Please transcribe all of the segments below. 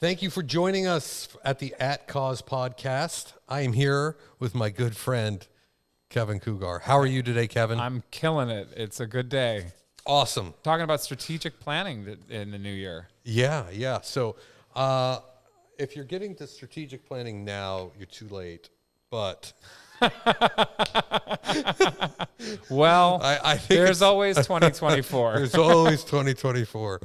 Thank you for joining us at the At Cause podcast. I am here with my good friend, Kevin Cougar. How are you today, Kevin? I'm killing it. It's a good day. Awesome. Talking about strategic planning in the new year. Yeah. So if you're getting to strategic planning now, you're too late. But well, I think there's always 2024. There's always 2024.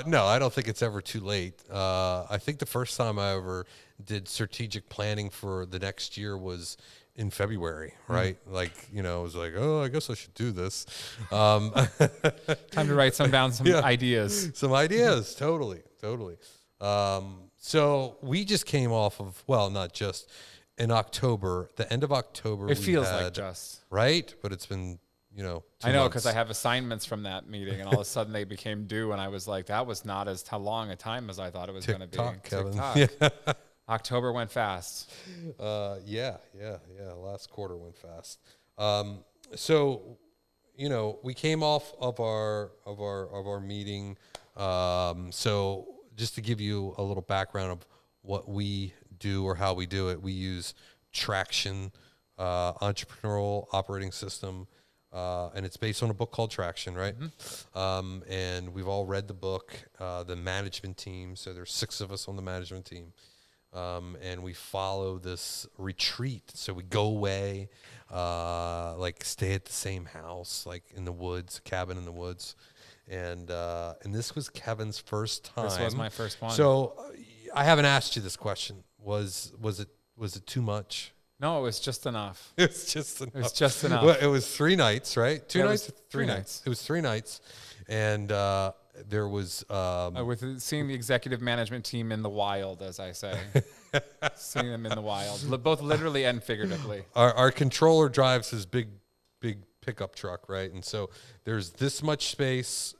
No, I don't think it's ever too late. I think the first time I ever did strategic planning for the next year was in February, right? Like, I was like, oh, I guess I should do this. Time to write some ideas. Some ideas, totally. So we just came off of, well, not just in October, the end of October. It feels like just. Right? But it's been, 2 I know, months. because I have assignments from that meeting, and all of a sudden they became due, and I was like, that was not as long a time as I thought it was going to be. Kevin. TikTok. Yeah. October went fast. Yeah. Last quarter went fast. So, we came off of our meeting. So just to give you a little background of what we do or how we do it, we use Traction, entrepreneurial operating system. And it's based on a book called Traction, right? Mm-hmm. And we've all read the book, the management team. So there's 6 of us on the management team. And we follow this retreat. So we go away, stay at the same house, like in the woods, cabin in the woods. And this was Kevin's first time. This was my first one. So I haven't asked you this question. Was it too much? No, it was just enough. It was just enough. It was just enough. Well, it was 3 nights, right? 2 nights? 3 nights. It was 3 nights. And there was... with seeing the executive management team in the wild, as I say. Seeing them in the wild, both literally and figuratively. Our controller drives his big pickup truck, right? And so there's this much space.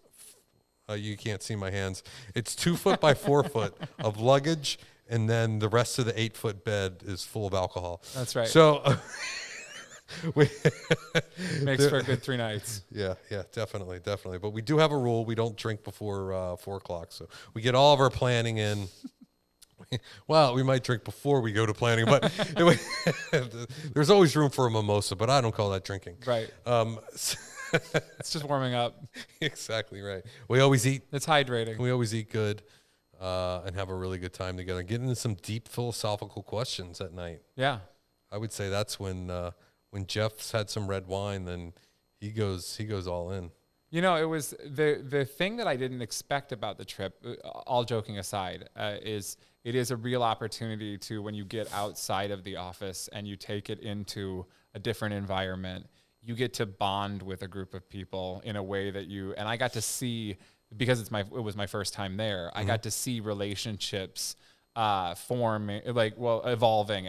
You can't see my hands. It's 2 foot by 4 foot of luggage, and then the rest of the 8-foot bed is full of alcohol. That's right. So makes for a good 3 nights. Yeah, definitely. But we do have a rule: we don't drink before 4 o'clock. So we get all of our planning in. Well, we might drink before we go to planning, but there's always room for a mimosa. But I don't call that drinking. Right. It's just warming up. Exactly right. We always eat. It's hydrating. We always eat good and have a really good time together. Get into some deep philosophical questions at night. Yeah. I would say that's when Jeff's had some red wine, then he goes all in. It was the thing that I didn't expect about the trip, all joking aside, is it is a real opportunity to, when you get outside of the office and you take it into a different environment, you get to bond with a group of people in a way that and I got to see, because it was my first time there, I got to see relationships evolving,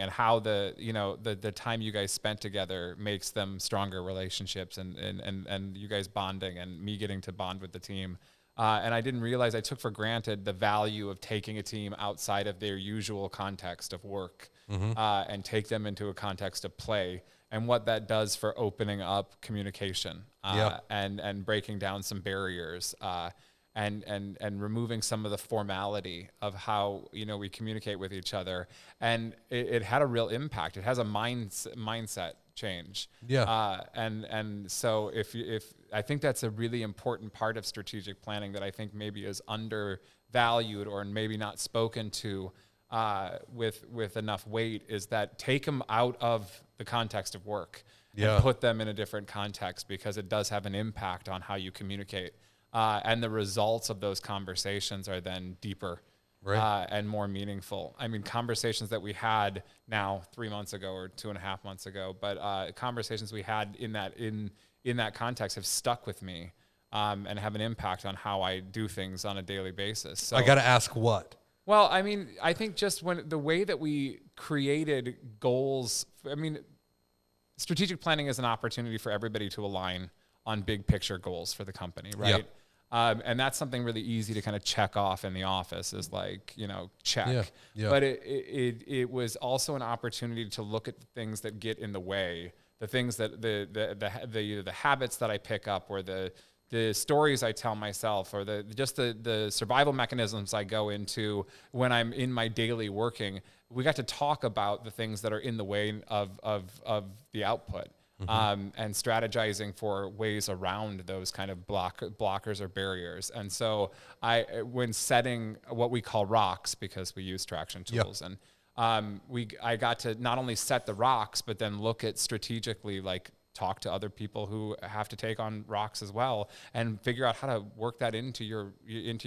and how the time you guys spent together makes them stronger relationships, and you guys bonding, and me getting to bond with the team. And I didn't realize, I took for granted the value of taking a team outside of their usual context of work, and take them into a context of play, and what that does for opening up communication, and breaking down some barriers, and removing some of the formality of how we communicate with each other. And it had a real impact. It has a mindset change. Yeah. And so if I think that's a really important part of strategic planning that I think maybe is undervalued, or maybe not spoken to with enough weight, is that take them out of the context of work and put them in a different context, because it does have an impact on how you communicate. And the results of those conversations are then deeper, right, and more meaningful. I mean, conversations that we had now 3 months ago or 2.5 months ago, but conversations we had in that context have stuck with me, and have an impact on how I do things on a daily basis. So I got to ask what? Well, I mean, I think just when the way that we created goals, strategic planning is an opportunity for everybody to align on big picture goals for the company, right? Yep. And that's something really easy to kind of check off in the office, is like, check. Yeah. But it was also an opportunity to look at things that get in the way, the things that the habits that I pick up, or the the stories I tell myself, or the survival mechanisms I go into when I'm in my daily working, we got to talk about the things that are in the way of the output. And strategizing for ways around those kind of blockers or barriers. And so when setting what we call rocks, because we use traction tools, and I got to not only set the rocks, but then look at strategically, like, talk to other people who have to take on rocks as well, and figure out how to work that into your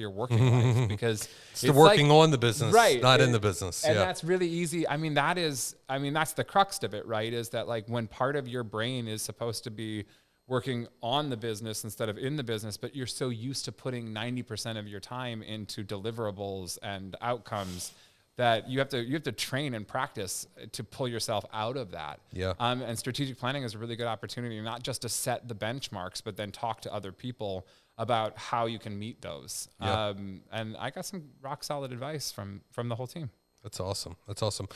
working life, because it's the working on the business, right, not in the business. And that's really easy. That's the crux of it, right? Is that, like, when part of your brain is supposed to be working on the business instead of in the business, but you're so used to putting 90% of your time into deliverables and outcomes, that you have to train and practice to pull yourself out of that. Yeah. And strategic planning is a really good opportunity, not just to set the benchmarks, but then talk to other people about how you can meet those. Yeah. And I got some rock solid advice from the whole team. That's awesome. That's awesome.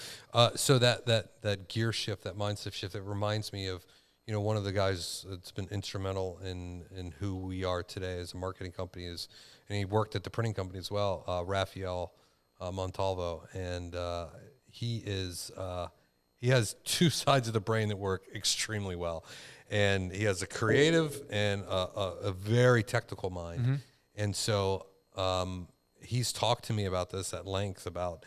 So that gear shift, that mindset shift, it reminds me of, one of the guys that's been instrumental in who we are today as a marketing company and he worked at the printing company as well, Raphael Montalvo, and he has two sides of the brain that work extremely well, and he has a creative and a very technical mind. Mm-hmm. And so he's talked to me about this at length about,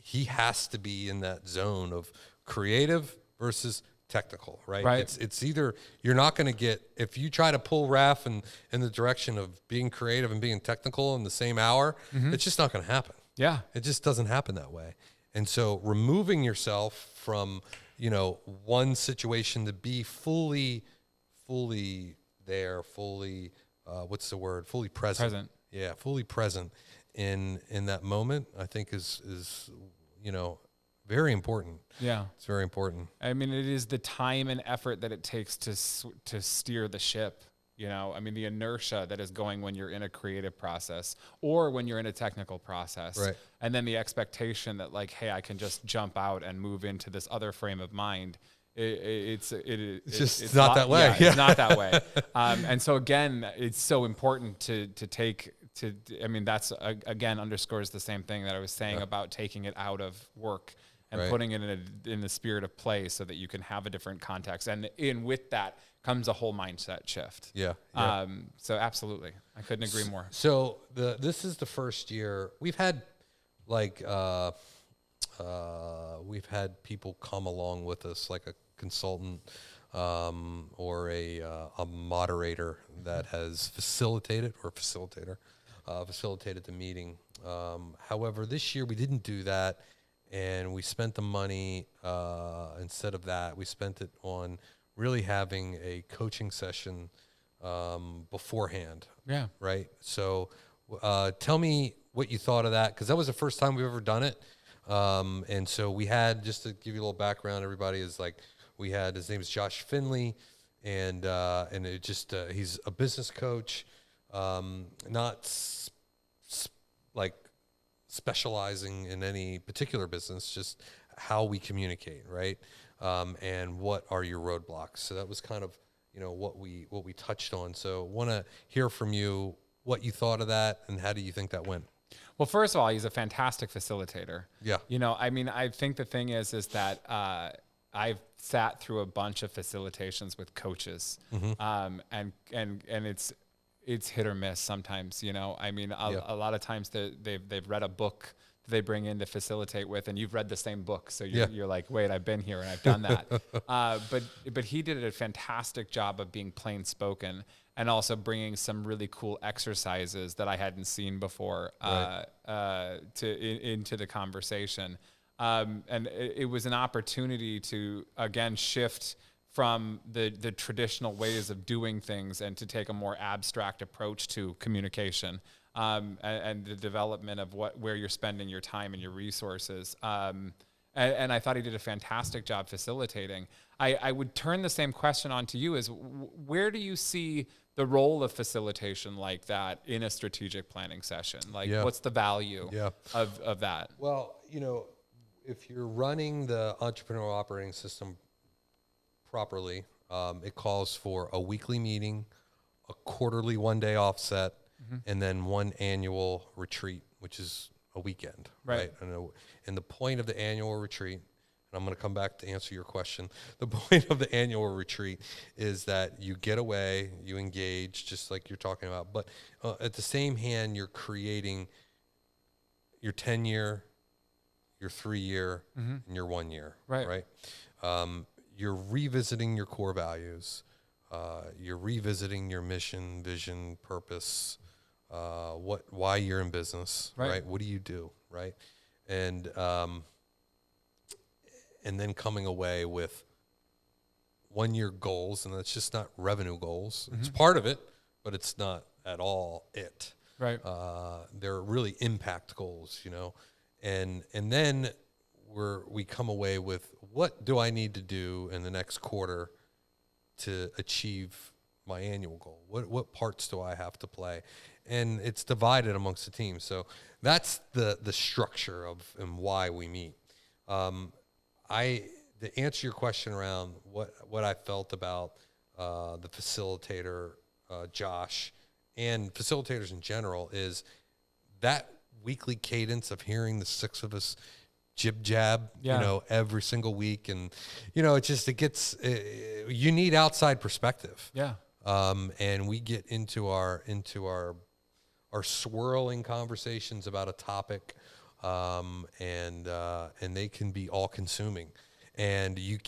he has to be in that zone of creative versus technical, right? It's either you're not going to get, if you try to pull Raph in the direction of being creative and being technical in the same hour, it's just not going to happen. Yeah. It just doesn't happen that way. And so removing yourself from, one situation to be fully there, fully, what's the word? Fully present. Yeah. Fully present in that moment, I think is, very important. Yeah. It's very important. I mean, it is the time and effort that it takes to steer the ship. The inertia that is going when you're in a creative process or when you're in a technical process. Right. And then the expectation that, like, hey, I can just jump out and move into this other frame of mind. It's not that way. Yeah, it's not that way. And so again, it's so important to that's again underscores the same thing that I was saying about taking it out of work and putting it in the spirit of play, so that you can have a different context. And with that comes a whole mindset shift. Yeah. So absolutely, I couldn't agree more. So this is the first year we've had we've had people come along with us, like a consultant or a moderator that has facilitated the meeting. However, this year we didn't do that, and we spent the money instead of that. We spent it on really having a coaching session beforehand. Yeah. Right. So tell me what you thought of that, because that was the first time we've ever done it. And so we had, just to give you a little background, everybody is like, we had, his name is Josh Finley, and it just, he's a business coach, not specializing in any particular business, just how we communicate, right? And what are your roadblocks? So that was kind of, what we touched on. So want to hear from you what you thought of that, and how do you think that went? Well, first of all, he's a fantastic facilitator. Yeah. I think the thing is that I've sat through a bunch of facilitations with coaches, and it's hit or miss sometimes. A lot of times they've read a book they bring in to facilitate with, and you've read the same book, so you're like, wait, I've been here and I've done that. But he did a fantastic job of being plain spoken, and also bringing some really cool exercises that I hadn't seen before into the conversation. And it was an opportunity to, again, shift from the traditional ways of doing things and to take a more abstract approach to communication, and the development of where you're spending your time and your resources. And I thought he did a fantastic job facilitating. I would turn the same question on to you: is where do you see the role of facilitation like that in a strategic planning session? What's the value of that? Well, if you're running the entrepreneurial operating system properly, it calls for a weekly meeting, a quarterly 1-day offset, and then one annual retreat, which is a weekend, Right. And the point of the annual retreat, and I'm going to come back to answer your question. The point of the annual retreat is that you get away, you engage, just like you're talking about, but at the same hand, you're creating your 10-year, your 3-year, and your 1 year, Right. You're revisiting your core values. You're revisiting your mission, vision, purpose, why you're in business, right? What do you do, right? And then coming away with 1 year goals, and that's just not revenue goals. It's part of it, but it's not at all it. Right. They're really impact goals, and then we come away with, what do I need to do in the next quarter to achieve my annual goal? What parts do I have to play? And it's divided amongst the team. So that's the structure of and why we meet. To answer your question around what I felt about the facilitator, Josh, and facilitators in general, is that weekly cadence of hearing the 6 of us jib jab, every single week. And, it gets, you need outside perspective. Yeah. And we get into our swirling conversations about a topic, and they can be all consuming, and you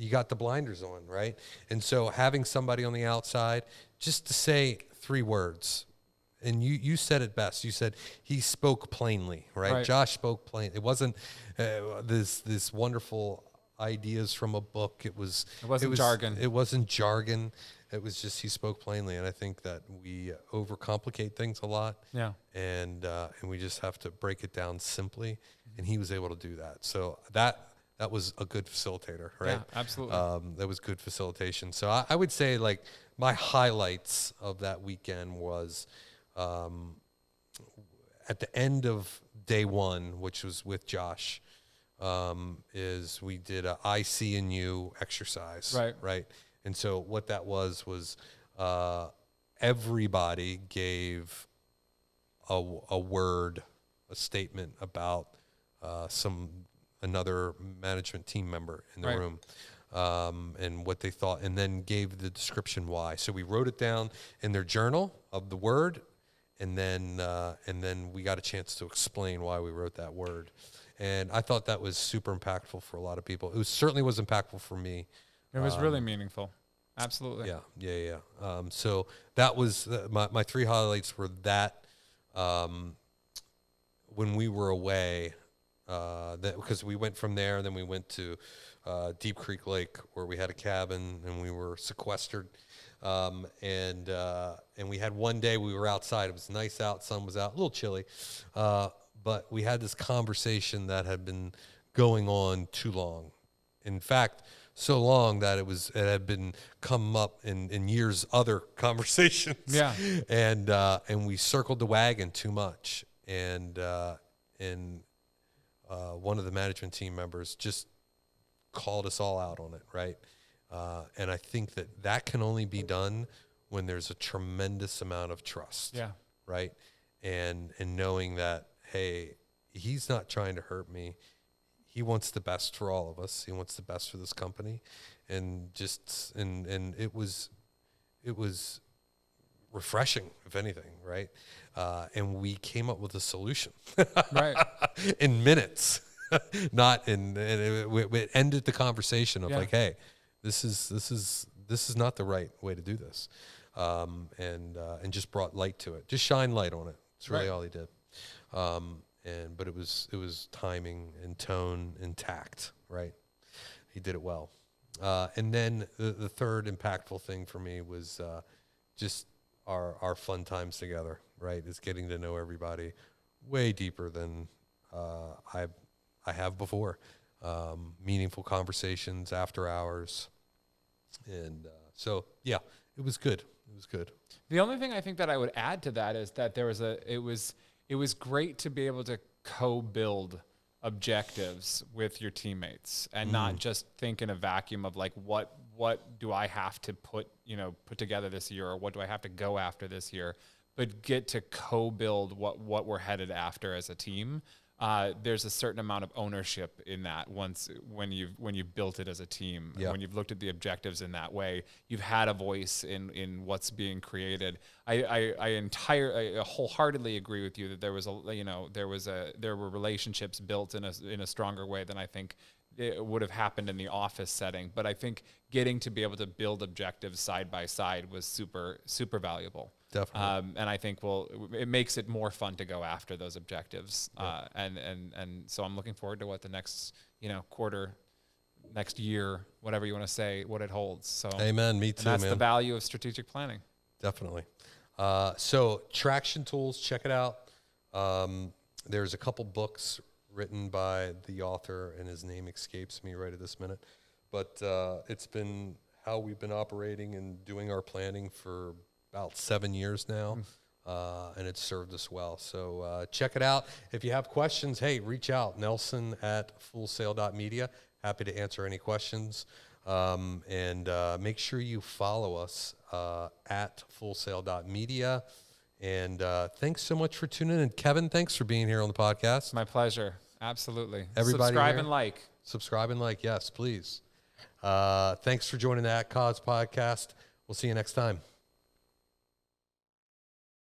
got the blinders on, right? And so having somebody on the outside just to say 3 words, and you said it best. You said he spoke plainly, right? Josh spoke plain. It wasn't this wonderful ideas from a book. It wasn't jargon. It wasn't jargon. It was just, he spoke plainly. And I think that we overcomplicate things a lot. Yeah. And we just have to break it down simply. And he was able to do that. So that was a good facilitator, right? Yeah, absolutely. That was good facilitation. So I would say, like, my highlights of that weekend was, at the end of day 1, which was with Josh, is we did a I, see, and you exercise. Right. And so what that was everybody gave a word, a statement about another management team member in the room, and what they thought, and then gave the description why. So we wrote it down in their journal of the word, and then we got a chance to explain why we wrote that word. And I thought that was super impactful for a lot of people. It certainly was impactful for me. It was really meaningful. Absolutely. Yeah. So that was my 3 highlights were that, when we were away, because we went from there, and then we went to Deep Creek Lake, where we had a cabin and we were sequestered. And we had 1 day we were outside. It was nice out, sun was out, a little chilly. But we had this conversation that had been going on too long. In fact, so long that it had been come up in years other conversations. Yeah. And we circled the wagon too much. And one of the management team members just called us all out on it, right? And I think that can only be done when there's a tremendous amount of trust. Yeah. Right. And knowing that, hey, he's not trying to hurt me. He wants the best for all of us. He wants the best for this company. And it was refreshing, if anything, right? And we came up with a solution Right. in minutes, and it ended the conversation of like, hey, this is not the right way to do this. And just brought light to it, just shine light on it. It's really all he did. But it was timing and tone and tact, right? He did it well. And then the third impactful thing for me was just our fun times together, right? Is getting to know everybody way deeper than I have before. Meaningful conversations after hours. And so, yeah, it was good. It was good. The only thing I think that I would add to that is that it was great to be able to co-build objectives with your teammates and not just think in a vacuum of like, what do I have to put together this year, or what do I have to go after this year, but get to co-build what we're headed after as a team. There's a certain amount of ownership in that when you've built it as a team, Yeah. when you've looked at the objectives in that way, you've had a voice in what's being created. I wholeheartedly agree with you that there were relationships built in a stronger way than I think it would have happened in the office setting. But I think getting to be able to build objectives side by side was super, super valuable. Definitely. And I think it makes it more fun to go after those objectives. And so I'm looking forward to what the next, quarter, next year, whatever you want to say, what it holds. So Amen. Me and too, that's man. the value of strategic planning. Definitely. So Traction Tools, check it out. There's a couple books written by the author, and his name escapes me right at this minute. But it's been how we've been operating and doing our planning for about 7 years now, and it's served us well. So check it out. If you have questions, hey, reach out. Nelson@fullsail.media. Happy to answer any questions. And make sure you follow us at fullsail.media. And thanks so much for tuning in. Kevin, thanks for being here on the podcast. My pleasure. Absolutely. Everybody subscribe here? and like. Subscribe and like, yes, please. Thanks for joining the At Cause podcast. We'll see you next time.